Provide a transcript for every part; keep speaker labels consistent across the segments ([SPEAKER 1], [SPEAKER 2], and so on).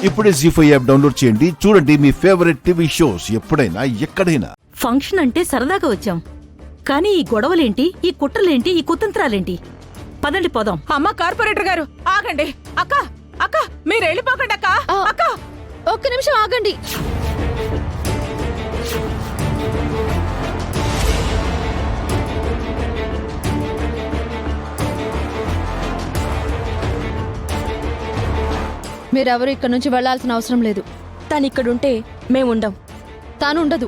[SPEAKER 1] ఇప్పుడే జీ5 app download చేయండి. చూడండి మీ ఫేవరెట్ టీవీ షోస్ ఎప్పుడైనా ఎక్కడైనా.
[SPEAKER 2] ఫంక్షన్ అంటే సరదాగా వచ్చాం, కానీ ఈ గొడవలేంటి, ఈ కుట్రలేంటి, ఈ కుతంత్రాలేంటి? పదండి పోదాం.
[SPEAKER 3] అమ్మ కార్పొరేటర్ గారు ఆగండి. అక్క అక్క మీరు వెళ్ళిపోకండి అక్క. అక్క
[SPEAKER 4] ఒక్క నిమిషం ఆగండి. మీరెవరు ఇక్కడ నుంచి వెళ్లాల్సిన అవసరం లేదు.
[SPEAKER 5] తను ఇక్కడుంటే మేముండం.
[SPEAKER 4] తాను ఉండదు.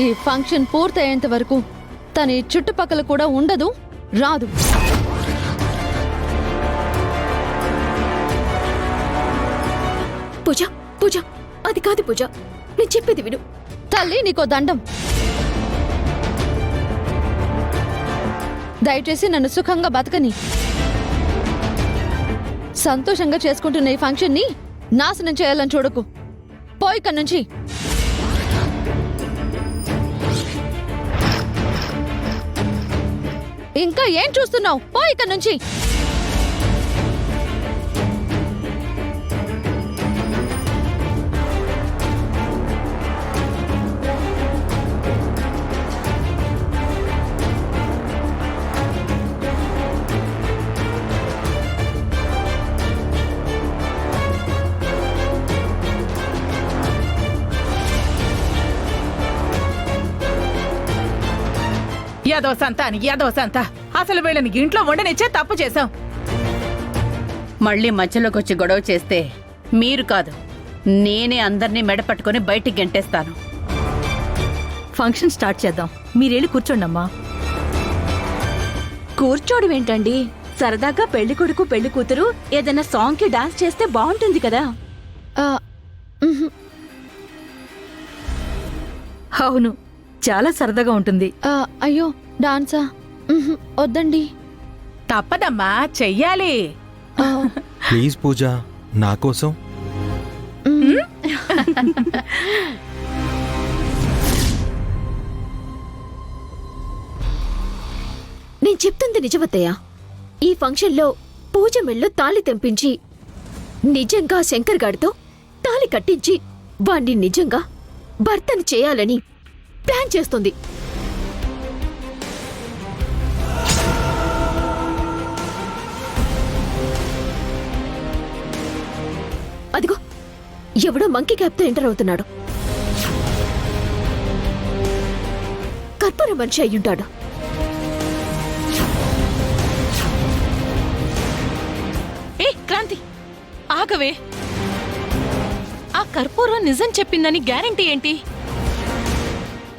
[SPEAKER 4] ఈ ఫంక్షన్ పూర్తయ్యేంత వరకు తన ఈ చుట్టుపక్కల కూడా ఉండదు, రాదు.
[SPEAKER 5] పూజ పూజ అది కాదు పూజ, నేను చెప్పేది విను.
[SPEAKER 4] తల్లి నీకో దండం. దయచేసి నన్ను సుఖంగా బతకని. సంతోషంగా చేసుకుంటున్న ఈ ఫంక్షన్ ని నాశనం చేయాలని చూడకు. పోయి ఇక్కడి నుంచి. ఇంకా ఏం చూస్తున్నావు? పోయి ఇక్కడి నుంచి.
[SPEAKER 3] యాదో సంత అని యాదో సంత. అసలు వీళ్ళని ఇంట్లో వండనిచ్చే తప్పు చేశాం.
[SPEAKER 6] మళ్ళీ మధ్యలోకి వచ్చి గొడవ చేస్తే మీరు కాదు, నేనే అందరినీ మెడపట్టుకుని బయటికి గెంటేస్తాను.
[SPEAKER 2] ఫంక్షన్ స్టార్ట్ చేద్దాం. మీరెళ్ళి కూర్చోండమ్మా.
[SPEAKER 5] కూర్చోడం ఏంటండి? సరదాగా పెళ్లి కొడుకు పెళ్లి కూతురు ఏదైనా సాంగ్ కి డాన్స్ చేస్తే బాగుంటుంది కదా.
[SPEAKER 2] అవును, చాలా సరదాగా ఉంటుంది.
[SPEAKER 4] అయ్యో డాన్సా? వద్దండి.
[SPEAKER 3] తప్పదమ్మా, చెయ్యాలి.
[SPEAKER 7] ప్లీజ్ పూజ, నా కోసం.
[SPEAKER 5] నేను చెప్తుంది నిజమత్తయ్యా. ఈ ఫంక్షన్లో పూజ మెళ్ళు తాళి తెంపించి నిజంగా శంకర్ గాడితో తాళి కట్టించి వాణ్ణి నిజంగా భర్తని చేయాలని ప్లాన్ చేస్తుంది. అదిగో ఎవడో మంకీ క్యాప్తో ఎంటర్ అవుతున్నాడు. కర్పూర మనిషి అయ్యుంటాడు.
[SPEAKER 8] ఏ క్రాంతి, ఆగవే. ఆ కర్పూరం నిజం చెప్పిందని గ్యారెంటీ ఏంటి?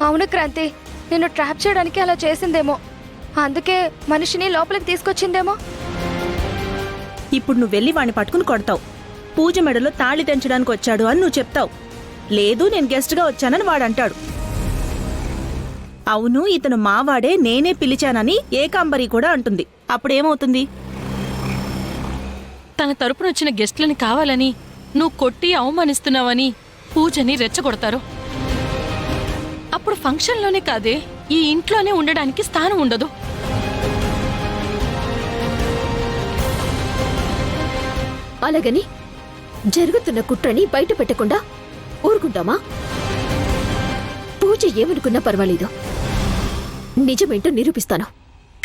[SPEAKER 9] అవును క్రాంతి, నిన్ను ట్రాప్ చేయడానికి అలా చేసిందేమో. అందుకే మనిషిని లోపలికి తీసుకొచ్చిందేమో.
[SPEAKER 10] ఇప్పుడు నువ్వు వెళ్ళి వాణ్ణి పట్టుకుని కొడతావు. పూజ మెడలో తాళి తెంచడానికి వచ్చాడు అని నువ్వు చెప్తావు. లేదు, నేను గెస్ట్గా వచ్చానని వాడంటాడు. అవును, ఇతను మావాడే, నేనే పిలిచానని ఏకాంబరి కూడా అంటుంది. అప్పుడేమవుతుంది?
[SPEAKER 8] తన తరపున వచ్చిన గెస్ట్లని కావాలని నువ్వు కొట్టి అవమానిస్తున్నావని పూజని రెచ్చగొడతారు. అప్పుడు ఫంక్షన్లోనే కాదే, ఈ ఇంట్లోనే ఉండడానికి స్థానం ఉండదు.
[SPEAKER 5] అలాగని జరుగుతున్న కుట్రని బయట పెట్టకుండా ఊరుకుంటామా? పూజ ఏమనుకున్నా పర్వాలేదు, నిజమేంటో నిరూపిస్తాను.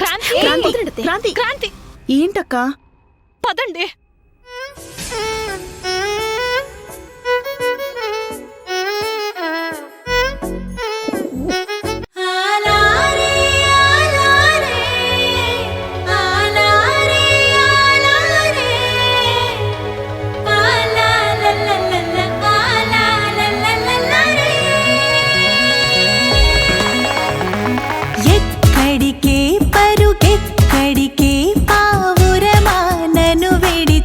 [SPEAKER 10] క్రాంతి ఏంటక్కా?
[SPEAKER 8] పదండి.
[SPEAKER 11] ఎక్కడికే పరుగెక్కడికే పావురమా నన్ను విడి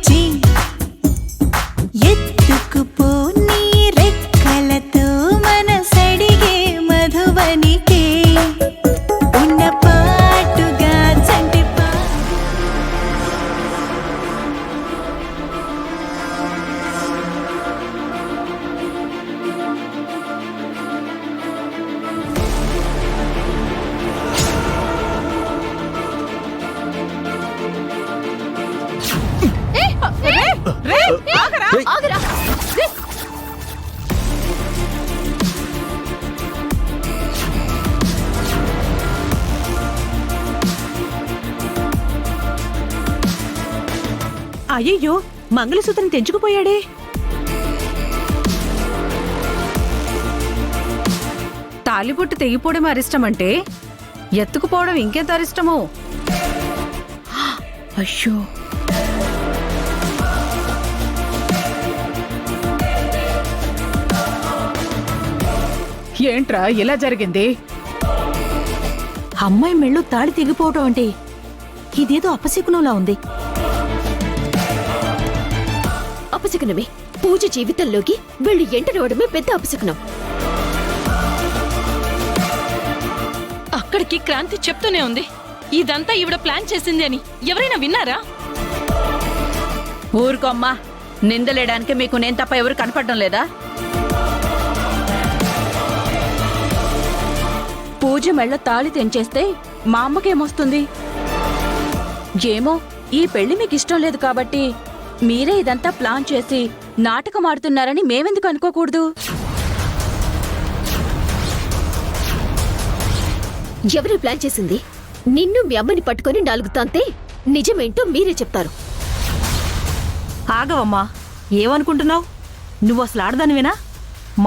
[SPEAKER 10] అయ్యయ్యో మంగళసూత్రం తెంచుకుపోయాడే.
[SPEAKER 3] తాలిబొట్టు తెగిపోవడం అరిష్టమంటే ఎత్తుకుపోవడం ఇంకెంత అరిష్టమో.
[SPEAKER 6] అయ్యో,
[SPEAKER 3] ఏంట్రా ఇలా జరిగింది?
[SPEAKER 2] అమ్మాయి మెళ్ళు తాళి తెగిపోవటం అంటే ఇదేదో అపశకునంలా ఉంది.
[SPEAKER 5] అపశకునమే. పూజ జీవితంలోకి వీళ్ళు ఎంటరవడమే పెద్ద అపశకునం.
[SPEAKER 8] అక్కడికి క్రాంతి చెప్తూనే ఉంది ఇదంతా ఈవిడ ప్లాన్ చేసింది అని. ఎవరైనా విన్నారా?
[SPEAKER 6] ఊరుకో అమ్మా, నిందలేయడానికి మీకు నేను తప్ప ఎవరు కనపడడం లేదా?
[SPEAKER 10] పూజ మెళ్ళ తాళి తెంచేస్తే మా అమ్మకేమొస్తుంది? ఏమో, ఈ పెళ్లి మీకు ఇష్టం లేదు కాబట్టి మీరే ఇదంతా ప్లాన్ చేసి నాటకం ఆడుతున్నారని మేమెందుకు అనుకోకూడదు?
[SPEAKER 5] ఎవరు ప్లాన్ చేసింది? నిన్ను మీ అమ్మని పట్టుకొని 4 తంతే నిజమేంటో మీరే చెప్తారు.
[SPEAKER 2] ఆగవమ్మా, ఏమనుకుంటున్నావు? నువ్వు అసలు ఆడదానివేనా?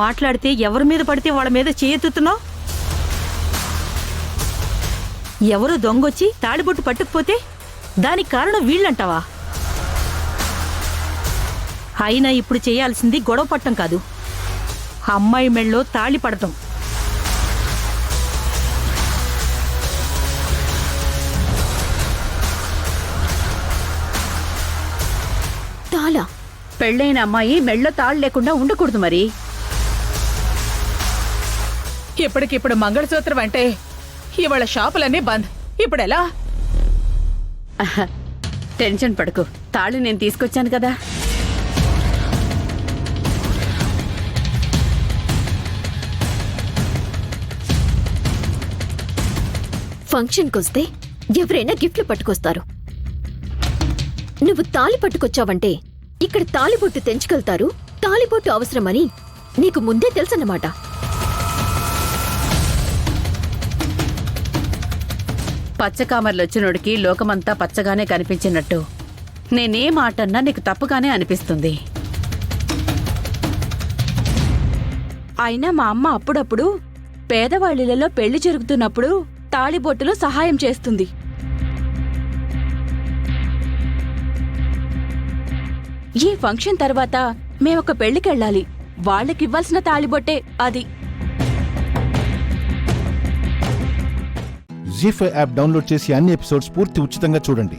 [SPEAKER 2] మాట్లాడితే ఎవరి మీద పడితే వాళ్ళ మీద చేయెత్తుతున్నావు. ఎవరో దొంగొచ్చి తాళిబొట్టు పట్టుకుపోతే దానికి కారణం వీళ్ళంటావా? అయినా ఇప్పుడు చేయాల్సింది గొడవ పట్టం కాదు, అమ్మాయి మెళ్ళో తాళి పడటం.
[SPEAKER 5] తాళా?
[SPEAKER 6] పెళ్ళైన అమ్మాయి మెళ్ళో తాళ్ళు లేకుండా ఉండకూడదు మరి.
[SPEAKER 3] ఇప్పటికిప్పుడు మంగళసూత్రం అంటే ఇవాళ షాపులన్నీ బంద్. ఇప్పుడెలా?
[SPEAKER 6] టెన్షన్ పడకు, తాళి నేను తీసుకొచ్చాను కదా.
[SPEAKER 5] ఫంక్షన్కొస్తే ఎవరైనా గిఫ్ట్లు పట్టుకొస్తారు. నువ్వు తాళి పట్టుకొచ్చావంటే ఇక్కడ తాళిబొట్టు తెంచుకెళ్తారు, తాళిబొట్టు అవసరమని నీకు ముందే తెలుసన్నమాట.
[SPEAKER 6] పచ్చకామర్లొచ్చినోడికి లోకమంతా పచ్చగానే కనిపించినట్టు నేనే మాటన్నా నీకు తప్పుగానే అనిపిస్తుంది.
[SPEAKER 10] అయినా మా అమ్మ అప్పుడప్పుడు పేదవాళ్ళిలలో పెళ్లి జరుగుతున్నప్పుడు తాళిబొట్టులో సహాయం చేస్తుంది. ఈ ఫంక్షన్ తర్వాత మేమొక పెళ్లికెళ్ళాలి. వాళ్ళకివ్వాల్సిన తాళిబొట్టే అది.
[SPEAKER 1] జీ5 యాప్ డౌన్లోడ్ చేసి అన్ని ఎపిసోడ్స్ పూర్తి ఉచితంగా చూడండి.